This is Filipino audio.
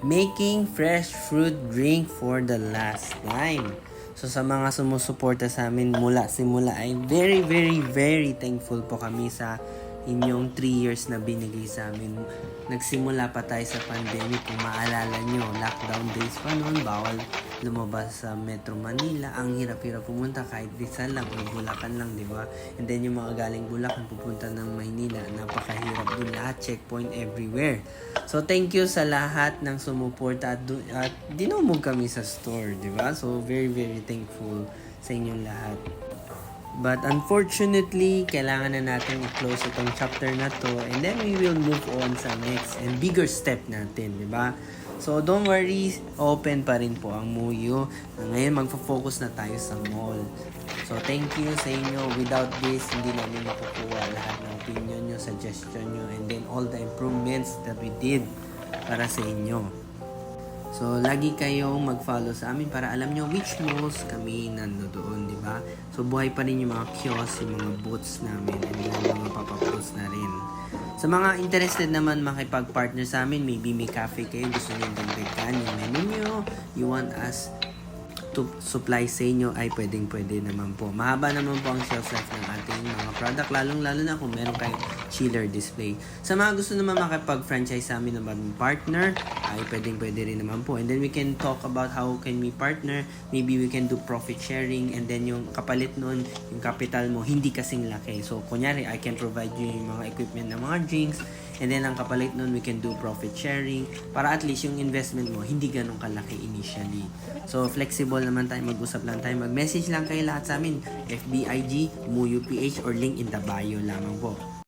making fresh fruit drink for the last time. So sa mga sumusuporta sa amin mula simula ay very very very thankful po kami sa inyong 3 years na binigay sa amin. Nagsimula pa tayo sa pandemic, kung maalala nyo, lockdown days pa noon, bawal lumabas sa Metro Manila. Ang hirap-hirap pumunta kahit Rizal lang o Bulacan lang, di ba? And then yung mga galing Bulacan pupunta ng Maynila, napakahirap din lahat, checkpoint everywhere. So thank you sa lahat ng sumuporta at dinumog kami sa store, di ba? So very very thankful sa inyong lahat. But unfortunately, kailangan na natin i-close itong chapter na to and then we will move on sa next and bigger step natin, di ba? So don't worry, open pa rin po ang Muyo. Ngayon magfo-focus na tayo sa mall. So thank you sa inyo. Without this, hindi namin makukuha lahat ng opinion nyo, suggestion nyo, and then all the improvements that we did para sa inyo. So, lagi kayong mag-follow sa amin para alam nyo which malls kami nandoon, di ba? So, buhay pa rin yung mga kiosk, yung mga booths namin, and yung mga papapost na rin. Sa mga interested naman makipag-partner sa amin, maybe may cafe kayo, gusto nyo dagdagan yung menu nyo, you want us to supply sa inyo, ay pwedeng-pwede naman po. Mahaba naman po ang shelf life ng ating mga product, lalong-lalo na kung meron kayong chiller display. Sa mga gusto naman makipag-franchise sa amin naman partner, ay pwedeng-pwede rin naman po. And then we can talk about how can we partner, maybe we can do profit sharing, and then yung kapalit nun, yung capital mo, hindi kasing laki. So, kunyari, I can provide you yung mga equipment ng mga drinks, and then ang kapalit nun, we can do profit sharing para at least yung investment mo hindi ganun kalaki initially. So, flexible naman tayo, mag-usap lang tayo, mag-message lang kayo lahat sa amin, FBIG, MUYUPH, or link in the bio lamang po.